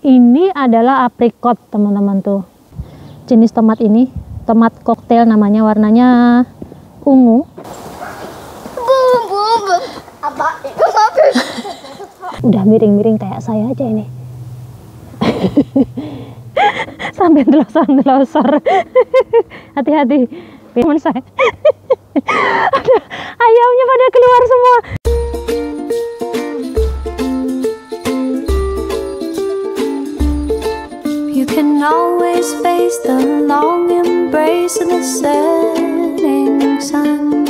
Ini adalah aprikot teman-teman tuh. Jenis tomat ini, tomat koktail namanya, warnanya ungu. Apa itu satu? Udah miring-miring kayak saya aja ini. Sampai delosor-delosor. Hati-hati. Teman saya. Ada ayamnya pada keluar semua. You can always face the long embrace of the setting sun.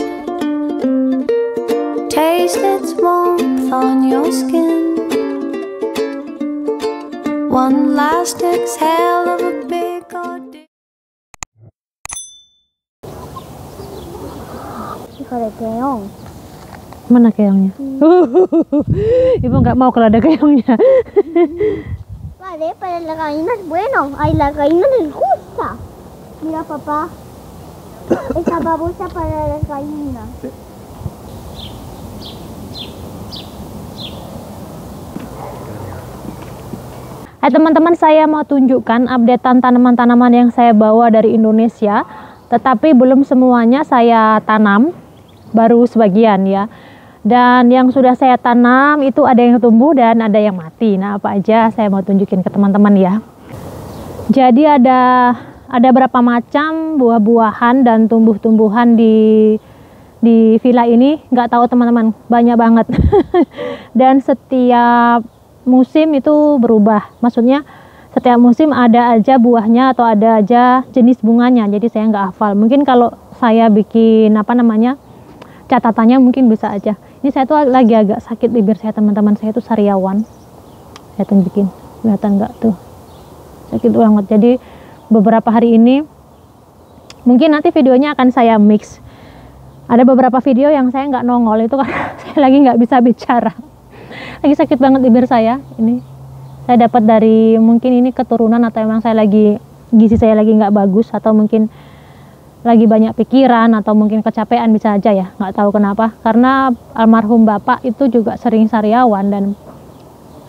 Taste its warmth on your skin. One last exhale of a big ordeal. Ada keong. Mana keongnya? Ibu nggak mau kalau ada keongnya. Vale, para la gallina es bueno. Ay, la gallina les gusta. Mira, papá. Esa babosa para las gallinas. Hai teman-teman, saya mau tunjukkan updatean tanaman-tanaman yang saya bawa dari Indonesia. Tetapi belum semuanya saya tanam, baru sebagian ya. Dan yang sudah saya tanam itu ada yang tumbuh dan ada yang mati. Nah, apa aja saya mau tunjukin ke teman-teman ya. Jadi ada berapa macam buah-buahan dan tumbuh-tumbuhan di villa ini, nggak tahu teman-teman, banyak banget. Dan setiap musim itu berubah. Maksudnya setiap musim ada aja buahnya atau ada aja jenis bunganya. Jadi saya nggak hafal. Mungkin kalau saya bikin catatannya mungkin bisa aja. Ini saya tuh lagi agak sakit bibir saya teman-teman. Saya tuh sariawan. Saya tunjukin, kelihatan nggak tuh? Sakit banget. Jadi beberapa hari ini, mungkin nanti videonya akan saya mix. Ada beberapa video yang saya nggak nongol itu karena saya lagi nggak bisa bicara. Lagi sakit banget bibir saya. Ini saya dapat dari mungkin ini keturunan atau emang saya lagi gizi saya lagi nggak bagus atau mungkin lagi banyak pikiran atau mungkin kecapean, bisa aja ya, nggak tahu kenapa. Karena almarhum bapak itu juga sering sariawan dan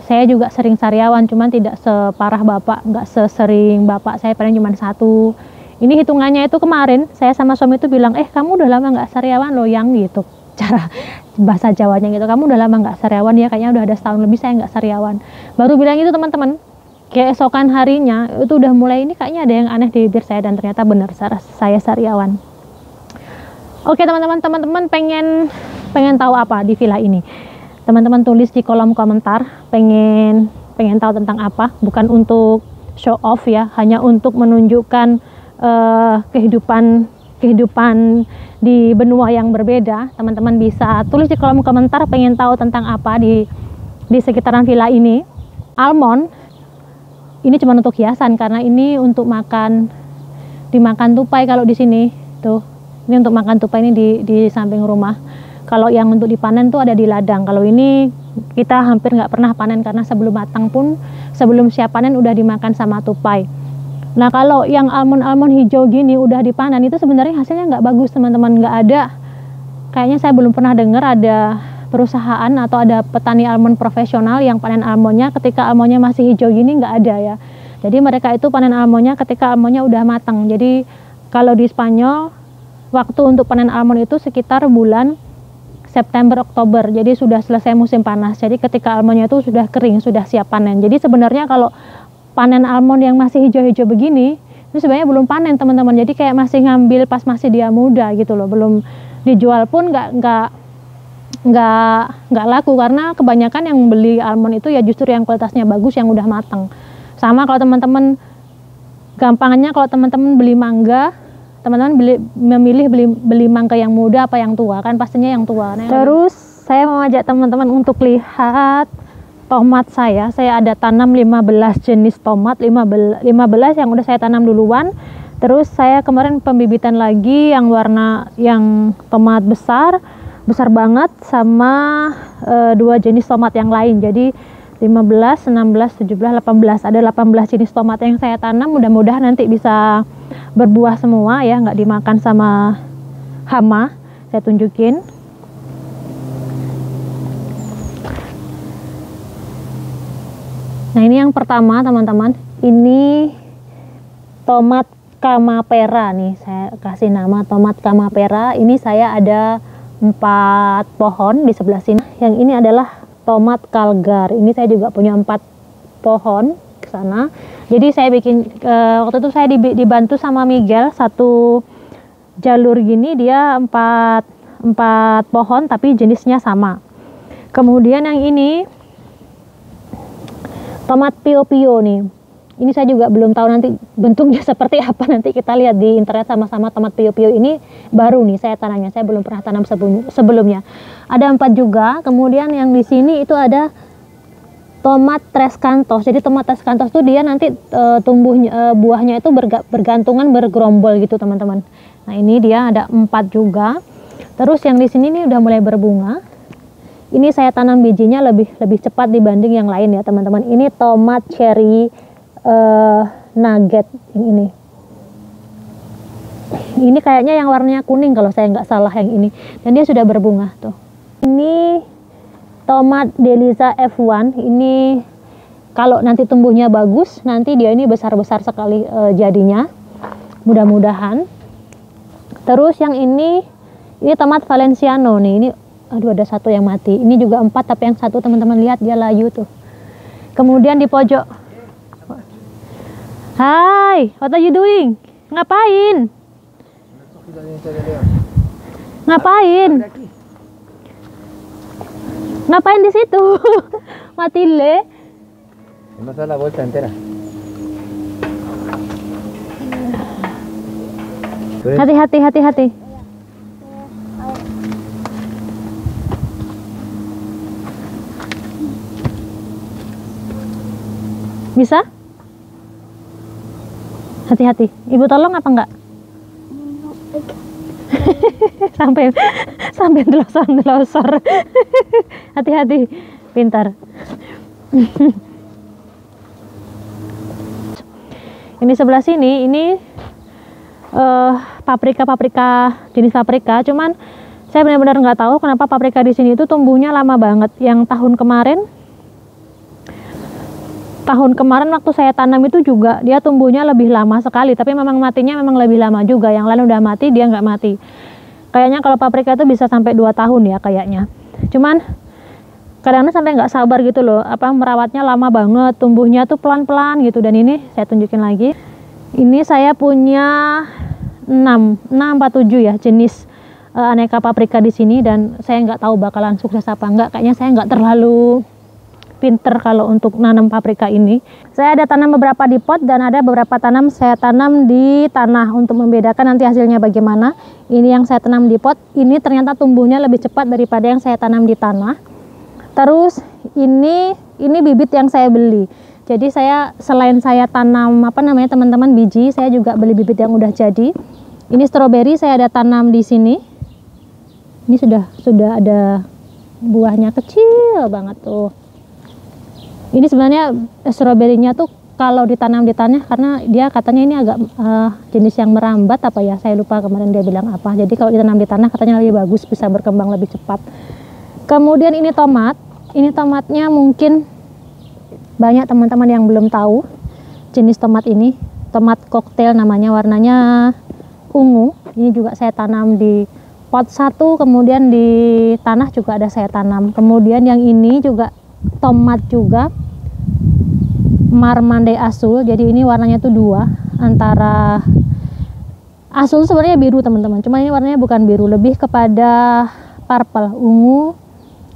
saya juga sering sariawan, cuman tidak separah bapak, nggak sesering bapak. Saya paling cuma satu. Ini hitungannya itu kemarin saya sama suami itu bilang, kamu udah lama nggak sariawan loh yang gitu, cara bahasa Jawanya gitu, kamu udah lama nggak sariawan ya, kayaknya udah ada setahun lebih saya nggak sariawan. Baru bilang itu teman-teman. Keesokan harinya itu udah mulai, ini kayaknya ada yang aneh di bibir saya, dan ternyata benar saya sariawan. Oke teman-teman pengen tahu apa di villa ini? Teman-teman tulis di kolom komentar, pengen tahu tentang apa, bukan untuk show off ya, hanya untuk menunjukkan kehidupan di benua yang berbeda. Teman-teman bisa tulis di kolom komentar pengen tahu tentang apa di sekitaran villa ini. Almond ini cuma untuk hiasan, karena ini untuk dimakan tupai. Kalau di sini tuh, ini untuk makan tupai, ini di samping rumah. Kalau yang untuk dipanen tuh ada di ladang. Kalau ini kita hampir nggak pernah panen, karena sebelum matang pun, sebelum siap panen udah dimakan sama tupai. Nah kalau yang almond hijau gini udah dipanen, itu sebenarnya hasilnya nggak bagus teman-teman. Nggak ada, kayaknya saya belum pernah dengar ada perusahaan atau ada petani almond profesional yang panen almondnya ketika almondnya masih hijau gini, nggak ada ya. Jadi mereka itu panen almondnya ketika almondnya udah matang. Jadi kalau di Spanyol waktu untuk panen almond itu sekitar bulan September Oktober. Jadi sudah selesai musim panas. Jadi ketika almondnya itu sudah kering, sudah siap panen. Jadi sebenarnya kalau panen almond yang masih hijau-hijau begini, itu sebenarnya belum panen teman-teman. Jadi kayak masih ngambil pas masih dia muda gitu loh. Belum dijual pun nggak laku, karena kebanyakan yang beli almond itu ya justru yang kualitasnya bagus, yang udah matang. Sama kalau teman-teman, gampangnya kalau teman-teman beli mangga, teman-teman memilih beli mangga yang muda apa yang tua, kan pastinya yang tua. Terus saya mau ajak teman-teman untuk lihat tomat saya ada tanam 15 jenis tomat, 15 yang udah saya tanam duluan. Terus saya kemarin pembibitan lagi yang tomat besar banget, sama 2 jenis tomat yang lain. Jadi 15, 16, 17, 18. Ada 18 jenis tomat yang saya tanam. Mudah-mudahan nanti bisa berbuah semua ya, nggak dimakan sama hama. Saya tunjukin. Nah, ini yang pertama teman-teman. Ini tomat Kamapera nih, saya kasih nama tomat Kamapera. Ini saya ada 4 pohon di sebelah sini. Yang ini adalah tomat Kalgar. Ini saya juga punya 4 pohon ke sana. Jadi saya bikin waktu itu saya dibantu sama Miguel, satu jalur gini, dia 4 pohon tapi jenisnya sama. Kemudian yang ini tomat pio-pio nih. Ini saya juga belum tahu nanti bentuknya seperti apa, nanti kita lihat di internet sama-sama. Tomat pio-pio ini baru nih saya tanamnya, saya belum pernah tanam sebelumnya. Ada 4 juga. Kemudian yang di sini itu ada tomat tres cantos. Jadi tomat tres cantos itu dia nanti buahnya itu bergantungan, bergerombol gitu teman-teman. Nah, ini dia ada 4 juga. Terus yang di sini nih udah mulai berbunga. Ini saya tanam bijinya lebih cepat dibanding yang lain ya teman-teman. Ini tomat cherry nugget yang ini kayaknya yang warnanya kuning kalau saya nggak salah yang ini, dan dia sudah berbunga tuh. Ini tomat Delisa F1. Ini kalau nanti tumbuhnya bagus, nanti dia ini besar-besar sekali jadinya, mudah-mudahan. Terus yang ini tomat Valenciano nih. Ini aduh, ada 1 yang mati. Ini juga 4, tapi yang 1 teman-teman lihat dia layu tuh. Kemudian di pojok, hai, what are you doing? Ngapain? Ngapain di situ? Matilde. La bolsa entera. Hati-hati. Bisa? Hati-hati. Ibu tolong apa enggak? sampai delosor. Hati-hati. Pintar. Ini sebelah sini, ini paprika jenis paprika. Cuman saya benar-benar nggak tahu kenapa paprika di sini itu tumbuhnya lama banget. Yang tahun kemarin waktu saya tanam itu juga dia tumbuhnya lebih lama sekali, tapi memang matinya memang lebih lama juga. Yang lain udah mati, dia nggak mati. Kayaknya kalau paprika itu bisa sampai 2 tahun ya kayaknya. Cuman kadang-kadang sampai nggak sabar gitu loh, merawatnya lama banget, tumbuhnya tuh pelan-pelan gitu. Dan ini saya tunjukin lagi. Ini saya punya 6 atau 7 ya jenis aneka paprika di sini, dan saya nggak tahu bakalan sukses apa enggak. Kayaknya saya nggak terlalu pinter kalau untuk nanam paprika ini. Saya ada tanam beberapa di pot dan ada beberapa saya tanam di tanah untuk membedakan nanti hasilnya bagaimana. Ini yang saya tanam di pot, ini ternyata tumbuhnya lebih cepat daripada yang saya tanam di tanah. Terus ini bibit yang saya beli. Jadi saya selain saya tanam teman-teman biji, saya juga beli bibit yang udah jadi. Ini stroberi saya ada tanam di sini. Ini sudah ada buahnya kecil banget tuh. Ini sebenarnya stroberinya tuh kalau ditanam di tanah, karena dia katanya ini agak jenis yang merambat apa ya, saya lupa kemarin dia bilang apa. Jadi kalau ditanam di tanah katanya lebih bagus, bisa berkembang lebih cepat. Kemudian ini tomat. Ini tomatnya mungkin banyak teman-teman yang belum tahu jenis tomat ini. Tomat koktail namanya, warnanya ungu. Ini juga saya tanam di pot 1, kemudian di tanah juga ada saya tanam. Kemudian yang ini juga tomat juga, Marmande Asul. Jadi ini warnanya tuh 2, antara Asul sebenarnya biru teman-teman, cuma ini warnanya bukan biru, lebih kepada purple, ungu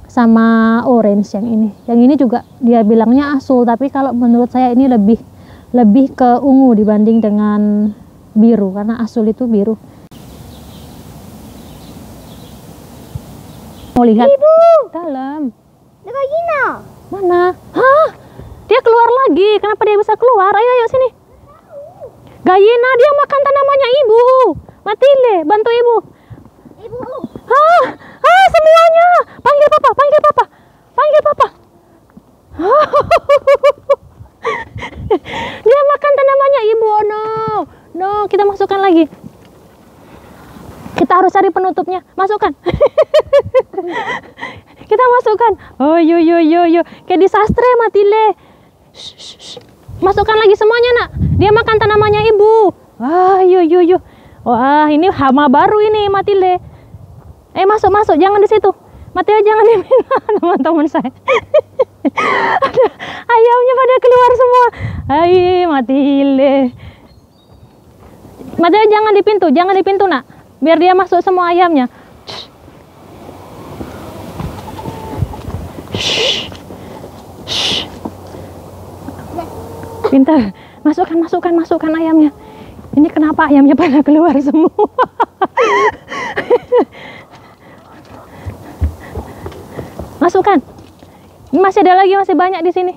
sama orange yang ini. Yang ini juga dia bilangnya Asul, tapi kalau menurut saya ini lebih ke ungu dibanding dengan biru, karena Asul itu biru. Mau lihat? Ibu, Dalam. ada gallina. Mana? Hah? Dia keluar lagi. Kenapa dia bisa keluar? Ayo sini. Gallina, dia makan tanamannya ibu. Matilde, bantu ibu. Ibu. Semuanya. Panggil papa. Dia makan tanamannya ibu. Oh no, kita masukkan lagi. Kita harus cari penutupnya. Masukkan. Kita masukkan. Oh yo. Kayak di sastre Matilde. Masukkan lagi semuanya, nak. Dia makan tanamannya ibu. Wah, yuk. Wah, ini hama baru ini, Matilde. Masuk, jangan di situ. Matilde jangan dipindah, teman-teman saya. Ada ayamnya pada keluar semua. Hai, Matilde. Matilde jangan di pintu, nak. Biar dia masuk semua ayamnya. Pintar. Masukkan ayamnya. Ini kenapa ayamnya pada keluar semua? Masukkan. Ini masih ada lagi, masih banyak di sini.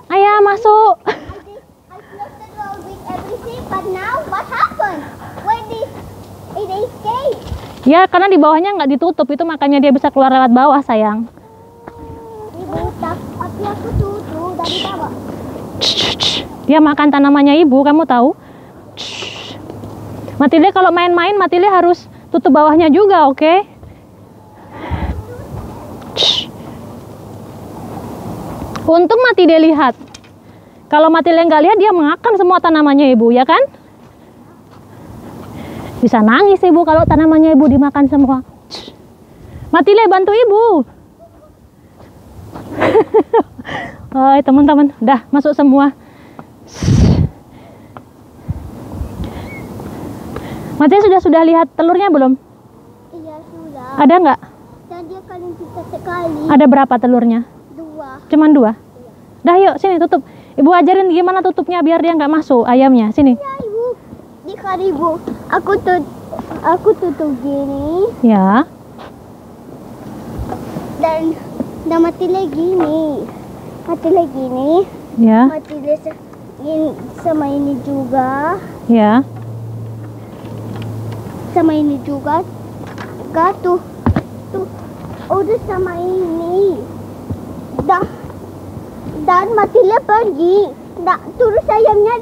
Ayam masuk. I closed the door with everything, but now what happened? When it escaped? Ya, karena di bawahnya nggak ditutup, itu makanya dia bisa keluar lewat bawah, sayang. Ibu, tapi aku tutup dari bawah. Dia makan tanamannya ibu, kamu tahu? Matilde kalau main-main, Matilde harus tutup bawahnya juga, oke? Untung Matilde lihat. Kalau Matilde nggak lihat, dia makan semua tanamannya ibu, ya kan? Bisa nangis ibu kalau tanamannya ibu dimakan semua. Matilde bantu ibu. Hai teman-teman, dah masuk semua. Matilde sudah lihat telurnya belum? Iya, sudah. Ada nggak? Dan dia kali kita sekali. Ada berapa telurnya? 2. Cuman 2? Dah yuk, sini tutup. Ibu ajarin gimana tutupnya biar dia nggak masuk ayamnya. Sini. Ya, ibu. Di kali ibu. Aku tutup gini. Ya. Dan mati lagi nih. Ya. Mati sama ini juga. Ya. Sama ini juga. Tuh. Udah sama ini. Dan Matilde pergi. Terus ayamnya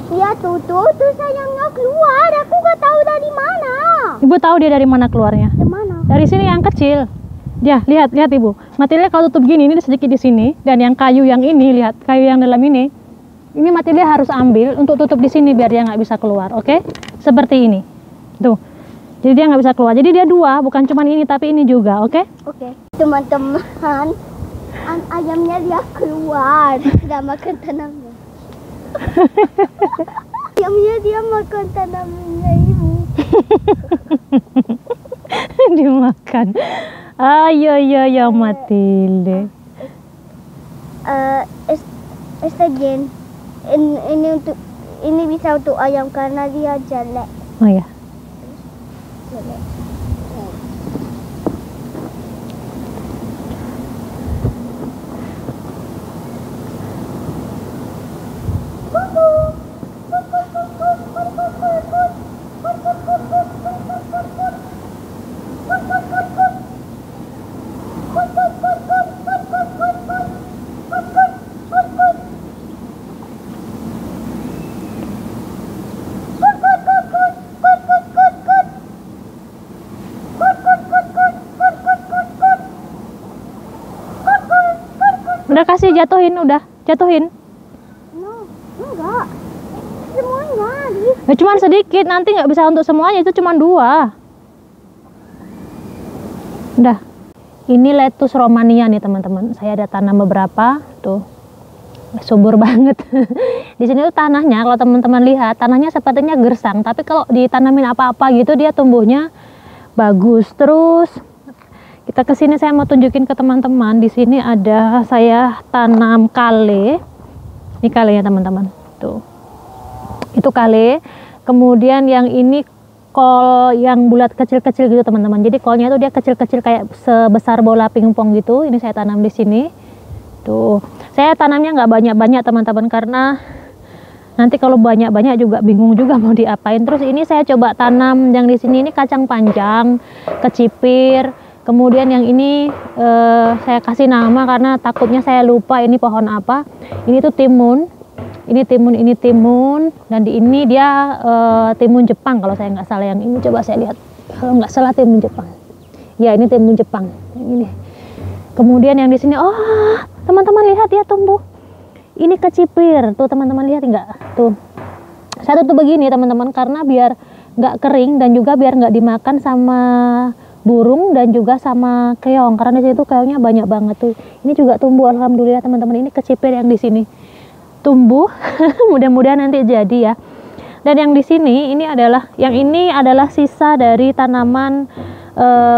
dia tutup, terus ayamnya keluar. Aku gak tahu dari mana. Ibu tahu dia dari mana keluarnya? Dari mana? Dari sini yang kecil. Dia lihat ibu. Matilde kalau tutup gini, ini sedikit di sini, dan yang kayu yang ini, lihat kayu yang dalam ini. Ini Matilde harus ambil untuk tutup di sini biar dia nggak bisa keluar, oke? Seperti ini. Tuh. Jadi dia nggak bisa keluar. Jadi dia 2, bukan cuma ini tapi ini juga, oke? Oke. Teman-teman, ayamnya dia keluar. Dia makan tanamnya. Ayamnya dia makan tanamnya ibu. Dimakan. Ayo Matilde. Again. Ini bisa untuk ayam karena dia jelek. Oh ya. Udah kasih jatuhin, udah jatuhin. No, enggak. Semuanya. Ya cuman sedikit, nanti nggak bisa untuk semuanya, itu cuman 2. Udah. Ini lettuce Romania nih teman-teman. Saya ada tanam beberapa, tuh subur banget. Di sini tuh tanahnya, kalau teman-teman lihat, tanahnya sepertinya gersang, tapi kalau ditanamin apa-apa gitu dia tumbuhnya bagus. Terus kita ke sini saya mau tunjukin ke teman-teman. Di sini ada saya tanam kale. Ini kalenya teman-teman. Tuh. Itu kale. Kemudian yang ini kol yang bulat kecil-kecil gitu teman-teman. Jadi kolnya itu dia kecil-kecil kayak sebesar bola pingpong gitu. Ini saya tanam di sini. Tuh. Saya tanamnya nggak banyak-banyak teman-teman karena nanti kalau banyak-banyak juga bingung juga mau diapain. Terus ini saya coba tanam yang di sini ini kacang panjang, kecipir. Kemudian yang ini saya kasih nama karena takutnya saya lupa ini pohon apa. Ini tuh timun. Ini timun. Dan di ini dia timun Jepang kalau saya nggak salah. Yang ini coba saya lihat. Kalau nggak salah timun Jepang. Ya ini timun Jepang. Yang ini. Kemudian yang di sini, oh teman-teman lihat ya tumbuh. Ini kecipir tuh teman-teman, lihat enggak tuh. Saya tutup begini teman-teman karena biar nggak kering dan juga biar nggak dimakan sama burung dan juga sama keong, karena di situ keongnya banyak banget tuh. Ini juga tumbuh alhamdulillah teman-teman. Ini kecipir yang di sini tumbuh. Mudah-mudahan nanti jadi ya. Dan yang di sini ini adalah sisa dari tanaman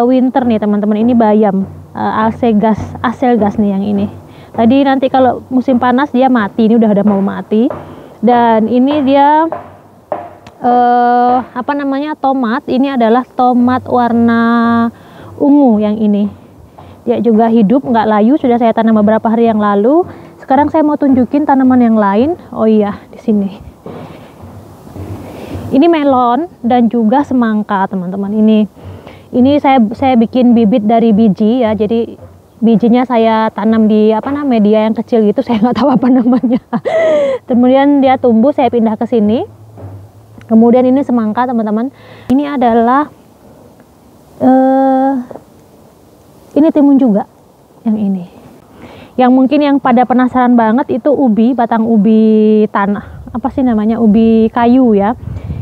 winter nih teman-teman. Ini bayam aselgas nih yang ini. Tadi nanti kalau musim panas dia mati, ini udah mau mati. Dan ini dia tomat. Ini adalah tomat warna ungu yang ini. Dia juga hidup, nggak layu, sudah saya tanam beberapa hari yang lalu. Sekarang saya mau tunjukin tanaman yang lain. Oh iya, di sini. Ini melon dan juga semangka teman-teman. Ini saya bikin bibit dari biji ya. Jadi bijinya saya tanam di media yang kecil gitu, saya nggak tahu apa namanya. Kemudian dia tumbuh, saya pindah ke sini. Kemudian ini semangka teman-teman. Ini adalah ini timun juga yang ini. Yang mungkin yang pada penasaran banget itu ubi, batang ubi tanah. Apa sih namanya? Ubi kayu ya.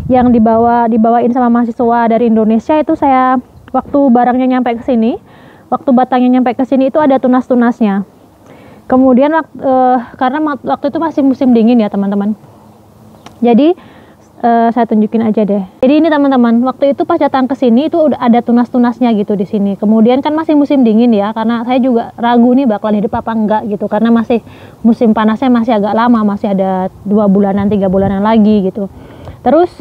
Yang dibawain sama mahasiswa dari Indonesia itu saya waktu barangnya nyampe ke sini. Waktu batangnya nyampe ke sini itu ada tunas-tunasnya. Kemudian karena waktu itu masih musim dingin ya teman-teman. Jadi saya tunjukin aja deh. Jadi ini teman-teman, waktu itu pas datang ke sini itu udah ada tunas-tunasnya gitu di sini. Kemudian kan masih musim dingin ya, karena saya juga ragu nih bakalan hidup apa enggak gitu, karena masih musim panasnya masih agak lama, masih ada 2 bulanan 3 bulanan lagi gitu. Terus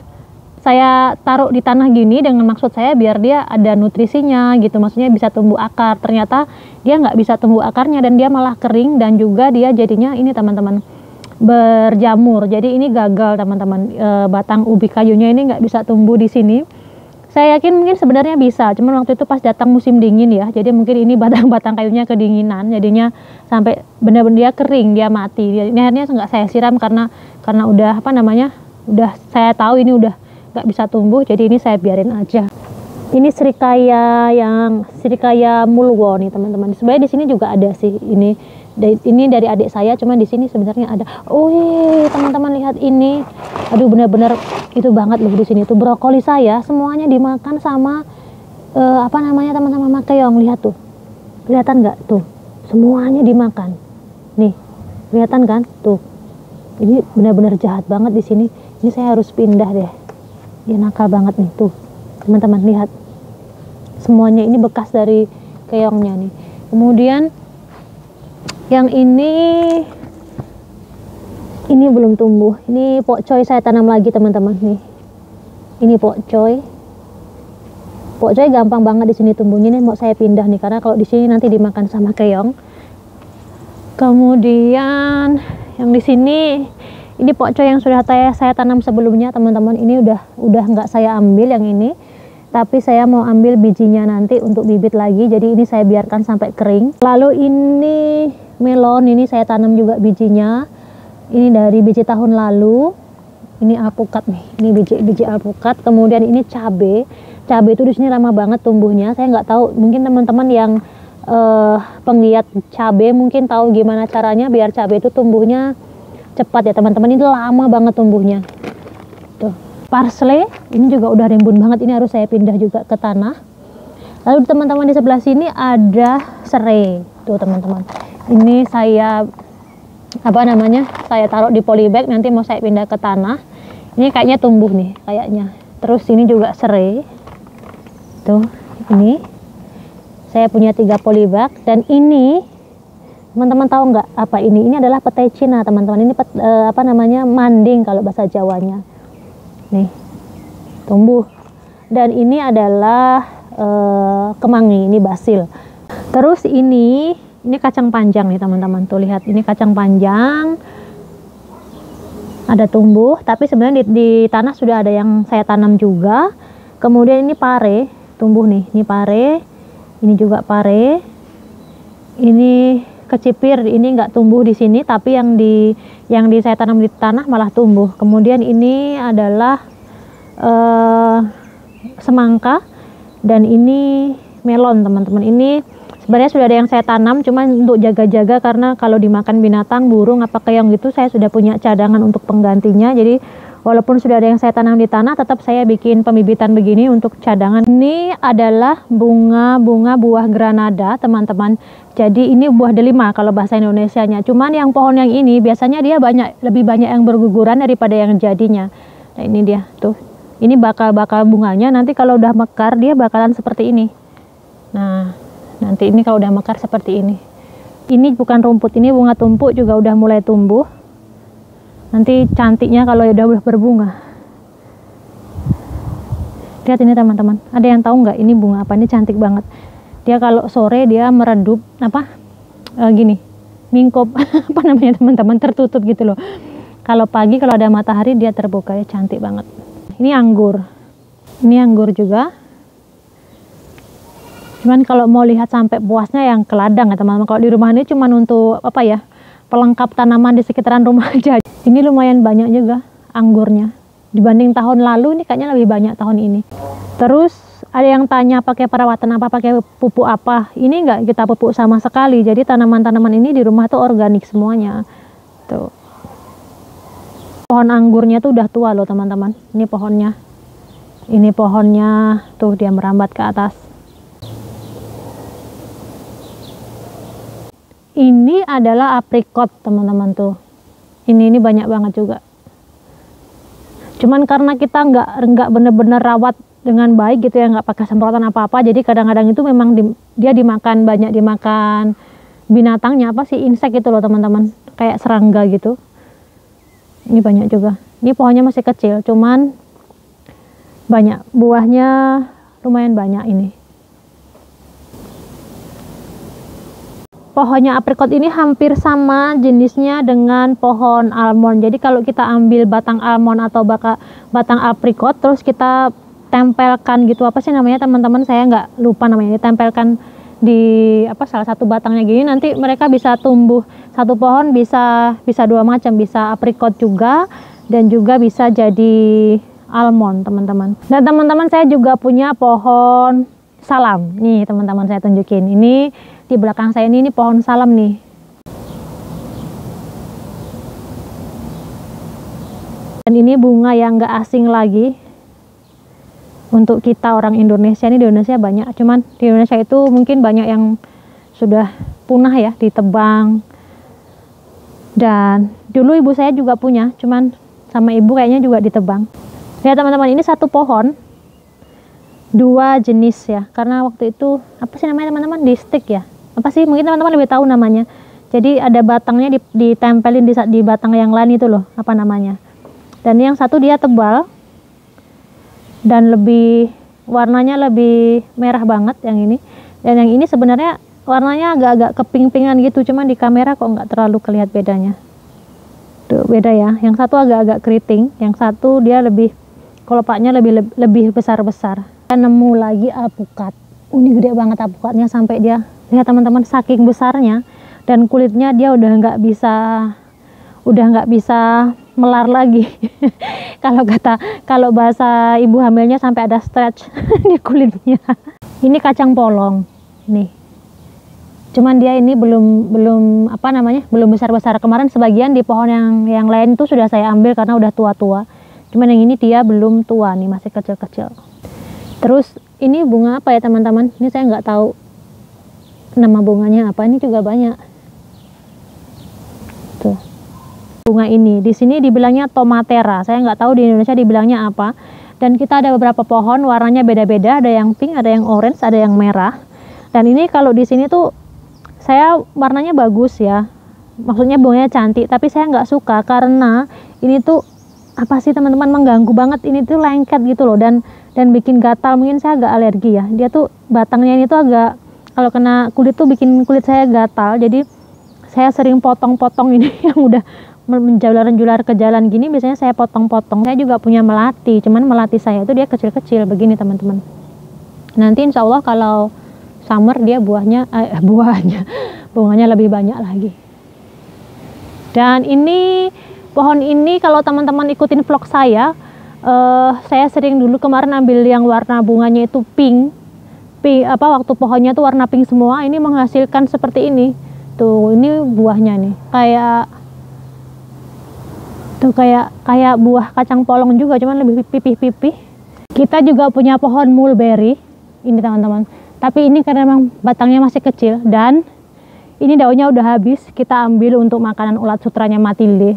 saya taruh di tanah gini dengan maksud saya biar dia ada nutrisinya gitu, maksudnya bisa tumbuh akar. Ternyata dia nggak bisa tumbuh akarnya dan dia malah kering, dan juga dia jadinya ini teman-teman berjamur. Jadi ini gagal teman-teman, batang ubi kayunya ini nggak bisa tumbuh di sini. Saya yakin mungkin sebenarnya bisa, cuman waktu itu pas datang musim dingin ya, jadi mungkin ini batang kayunya kedinginan, jadinya sampai benar-benar dia kering, dia mati. Ini akhirnya nggak saya siram karena udah udah saya tahu ini udah nggak bisa tumbuh, jadi ini saya biarin aja. Ini Srikaya mulwo nih teman-teman. Sebenarnya di sini juga ada sih, ini dari adik saya, cuma di sini sebenarnya ada. Oh teman-teman lihat ini, aduh benar-benar itu banget loh di sini tuh brokoli saya semuanya dimakan sama teman-teman keong. Lihat tuh, kelihatan nggak tuh, semuanya dimakan. Nih kelihatan kan tuh, ini benar-benar jahat banget di sini. Ini saya harus pindah deh. Dia nakal banget nih tuh teman-teman, lihat semuanya ini bekas dari keongnya nih. Kemudian yang ini belum tumbuh. Ini pokcoy saya tanam lagi teman-teman nih. Ini pokcoy gampang banget di sini tumbuhnya. Ini mau saya pindah nih karena kalau di sini nanti dimakan sama keong. Kemudian yang di sini ini pokcoy yang sudah saya tanam sebelumnya teman-teman. Ini udah nggak saya ambil yang ini, tapi saya mau ambil bijinya nanti untuk bibit lagi. Jadi ini saya biarkan sampai kering. Lalu ini melon, ini saya tanam juga bijinya. Ini dari biji tahun lalu. Ini alpukat nih. Ini biji alpukat. Kemudian ini cabe. Cabe itu di sini lama banget tumbuhnya. Saya nggak tahu, mungkin teman-teman yang penggiat cabe mungkin tahu gimana caranya biar cabe itu tumbuhnya cepat ya teman-teman. Ini lama banget tumbuhnya. Tuh, parsley ini juga udah rimbun banget. Ini harus saya pindah juga ke tanah. Lalu teman-teman di sebelah sini ada serai. Tuh teman-teman. Ini saya saya taruh di polybag, nanti mau saya pindah ke tanah. Ini kayaknya tumbuh nih kayaknya. Terus ini juga serai. Tuh, ini saya punya 3 polybag. Dan ini teman-teman tahu nggak apa ini? Ini adalah petai Cina teman-teman. Ini manding kalau bahasa Jawanya. Nih tumbuh. Dan ini adalah kemangi, ini basil. Terus ini kacang panjang nih teman-teman. Tuh lihat, ini kacang panjang ada tumbuh, tapi sebenarnya di tanah sudah ada yang saya tanam juga. Kemudian ini pare tumbuh nih. Ini pare, ini juga pare. Ini kecipir, ini nggak tumbuh di sini, tapi yang di saya tanam di tanah malah tumbuh. Kemudian ini adalah semangka, dan ini melon teman-teman. Ini Sebenarnya sudah ada yang saya tanam, cuman untuk jaga-jaga karena kalau dimakan binatang, burung, apa keong gitu, saya sudah punya cadangan untuk penggantinya. Jadi walaupun sudah ada yang saya tanam di tanah, tetap saya bikin pembibitan begini untuk cadangan. Ini adalah bunga buah granada, teman-teman. Jadi ini buah delima kalau bahasa Indonesianya. Cuman yang pohon yang ini biasanya dia lebih banyak yang berguguran daripada yang jadinya. Nah ini dia tuh. Ini bakal bunganya. Nanti kalau udah mekar dia bakalan seperti ini. Nah. Nanti ini kalau udah mekar seperti ini. Ini bukan rumput, ini bunga tumpuk juga udah mulai tumbuh. Nanti cantiknya kalau udah berbunga. Lihat ini teman-teman. Ada yang tahu nggak ini bunga apa? Ini cantik banget. Dia kalau sore dia meredup gini, mingkop apa namanya teman-teman, tertutup gitu loh. Kalau pagi kalau ada matahari dia terbuka, ya cantik banget. Ini anggur. Ini anggur juga. Cuman kalau mau lihat sampai puasnya yang ke ladang ya teman-teman. Kalau di rumah ini cuman untuk pelengkap tanaman di sekitaran rumah aja. Ini lumayan banyak juga anggurnya. Dibanding tahun lalu ini kayaknya lebih banyak tahun ini. Terus ada yang tanya pakai perawatan apa, pakai pupuk apa. Ini enggak kita pupuk sama sekali. Jadi tanaman-tanaman ini di rumah tuh organik semuanya. Tuh. Pohon anggurnya tuh udah tua loh teman-teman. Ini pohonnya. Ini pohonnya tuh dia merambat ke atas. Ini adalah aprikot teman-teman tuh. Ini banyak banget juga. Cuman karena kita nggak bener-bener rawat dengan baik gitu ya, nggak pakai semprotan apa-apa. Jadi kadang-kadang itu memang dia banyak dimakan binatangnya, insek gitu loh teman-teman. Kayak serangga gitu. Ini banyak juga. Ini pohonnya masih kecil, cuman banyak buahnya, lumayan banyak ini. Pohonnya aprikot ini hampir sama jenisnya dengan pohon almond. Jadi kalau kita ambil batang almond atau batang aprikot, terus kita tempelkan gitu, apa sih namanya teman-teman, saya nggak lupa namanya, ditempelkan di salah satu batangnya gini, nanti mereka bisa tumbuh satu pohon, bisa dua macam, bisa aprikot juga dan juga bisa jadi almond teman-teman. Dan teman-teman saya juga punya pohon salam. Nih teman-teman saya tunjukin. Ini di belakang saya ini pohon salam nih. Dan ini bunga yang nggak asing lagi untuk kita orang Indonesia. Ini di Indonesia banyak, cuman di Indonesia itu mungkin banyak yang sudah punah ya, ditebang. Dan dulu ibu saya juga punya, cuman sama ibu kayaknya juga ditebang. Ya teman-teman, ini satu pohon, dua jenis ya, karena waktu itu apa sih namanya teman-teman, di stick ya, apa sih, mungkin teman-teman lebih tahu namanya. Jadi ada batangnya ditempelin di batang yang lain itu loh, apa namanya. Dan yang satu dia tebal dan warnanya lebih merah banget yang ini. Dan yang ini sebenarnya warnanya agak-agak keping-pingan gitu, cuman di kamera kok nggak terlalu kelihatan bedanya. Tuh beda ya, yang satu agak-agak keriting, yang satu dia kelopaknya lebih besar-besar. Saya nemu lagi alpukat. Ini gede banget alpukatnya, sampai dia, lihat teman-teman, saking besarnya dan kulitnya dia udah nggak bisa melar lagi. Kalau bahasa ibu hamilnya sampai ada stretch di kulitnya. Ini kacang polong nih. Cuman dia ini belum besar-besar. Kemarin sebagian di pohon yang lain itu sudah saya ambil karena udah tua-tua. Cuman yang ini dia belum tua nih, masih kecil-kecil. Terus ini bunga apa ya teman-teman? Ini saya nggak tahu nama bunganya apa. Ini juga banyak. Tuh. Bunga ini di sini dibilangnya tomatera. Saya nggak tahu di Indonesia dibilangnya apa. Dan kita ada beberapa pohon warnanya beda-beda. Ada yang pink, ada yang orange, ada yang merah. Dan ini kalau di sini tuh saya warnanya bagus ya. Maksudnya bunganya cantik. Tapi saya nggak suka karena ini tuh apa sih teman-teman, mengganggu banget. Ini tuh lengket gitu loh, dan bikin gatal. Mungkin saya agak alergi ya. Dia tuh batangnya ini tuh agak, kalau kena kulit tuh bikin kulit saya gatal. Jadi saya sering potong-potong ini yang udah menjular ke jalan gini, biasanya saya potong-potong. Saya juga punya melati, cuman melati saya itu dia kecil-kecil begini teman-teman. Nanti insya Allah kalau summer dia bunganya lebih banyak lagi. Dan ini pohon ini kalau teman-teman ikutin vlog saya sering dulu kemarin ambil yang warna bunganya itu pink waktu pohonnya tuh warna pink semua, ini menghasilkan seperti ini. Tuh, ini buahnya nih. Kayak buah kacang polong juga, cuman lebih pipih-pipih. Kita juga punya pohon mulberry ini teman-teman. Tapi ini karena memang batangnya masih kecil dan ini daunnya udah habis, kita ambil untuk makanan ulat sutranya Matilde.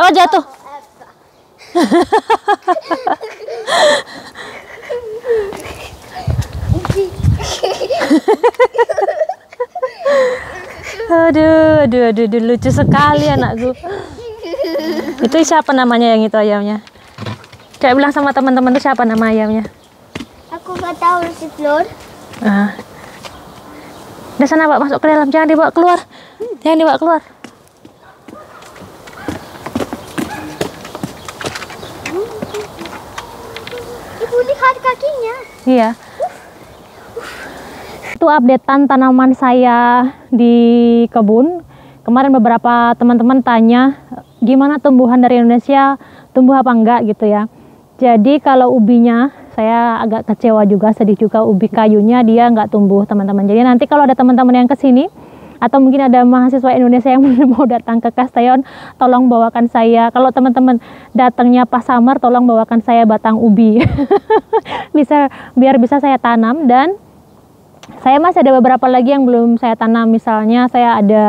Oh, jatuh. Aduh, lucu sekali anakku. Itu siapa namanya yang itu ayamnya? Coba bilang sama teman-teman tuh siapa nama ayamnya? Aku nggak tahu si Flor. Udah sana Pak, masuk ke dalam, jangan dibawa keluar. Jangan dibawa keluar. Ibu lihat kakinya. Iya. Itu updatean tanaman saya di kebun. Kemarin beberapa teman-teman tanya gimana tumbuhan dari Indonesia, tumbuh apa enggak gitu ya. Jadi kalau ubinya saya agak kecewa juga, sedih juga, ubi kayunya dia nggak tumbuh teman-teman. Jadi nanti kalau ada teman-teman yang kesini atau mungkin ada mahasiswa Indonesia yang mau datang ke Castellon, tolong bawakan saya, kalau teman-teman datangnya pas summer, tolong bawakan saya batang ubi. biar bisa saya tanam. Dan saya masih ada beberapa lagi yang belum saya tanam. Misalnya saya ada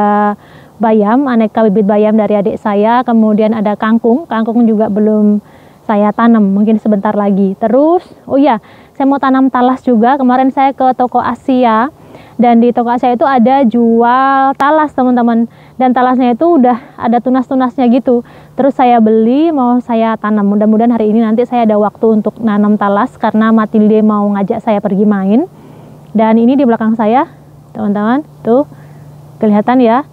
bayam, aneka bibit bayam dari adik saya, kemudian ada kangkung juga belum saya tanam, mungkin sebentar lagi. Terus, oh iya, saya mau tanam talas juga. Kemarin saya ke toko Asia, dan di toko Asia itu ada jual talas teman-teman, dan talasnya itu udah ada tunas-tunasnya gitu. Terus saya beli, mau saya tanam. Mudah-mudahan hari ini nanti saya ada waktu untuk nanam talas, karena Matilde mau ngajak saya pergi main. Dan ini di belakang saya teman-teman, tuh kelihatan ya.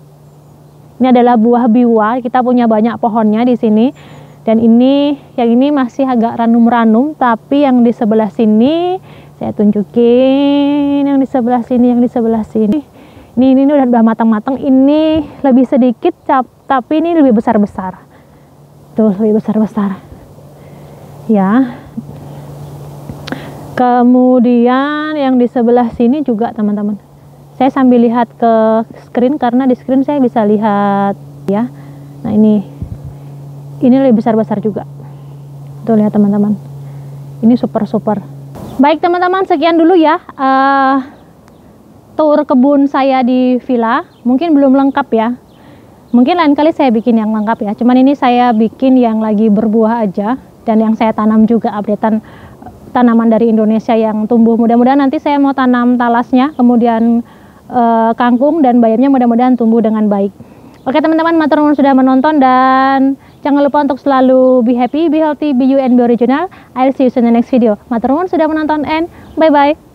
Ini adalah buah biwa. Kita punya banyak pohonnya di sini. Dan yang ini masih agak ranum-ranum, tapi yang di sebelah sini saya tunjukin, yang di sebelah sini. Ini udah matang-matang. Ini lebih sedikit, tapi ini lebih besar-besar. Tuh, lebih besar-besar. Ya. Kemudian yang di sebelah sini juga teman-teman. Saya sambil lihat ke screen, karena di screen saya bisa lihat ya. Nah, ini lebih besar-besar juga. Tuh, lihat teman-teman. Ini super. Baik teman-teman, sekian dulu ya tour kebun saya di villa. Mungkin belum lengkap ya. Mungkin lain kali saya bikin yang lengkap ya. Cuman ini saya bikin yang lagi berbuah aja, dan yang saya tanam juga updatean tanaman dari Indonesia yang tumbuh. Mudah-mudahan nanti saya mau tanam talasnya, kemudian kangkung dan bayamnya mudah-mudahan tumbuh dengan baik. Oke teman-teman, matur nuwun sudah menonton, dan jangan lupa untuk selalu be happy, be healthy, be you and be original. I'll see you in the next video. Matur nuwun sudah menonton, and bye bye.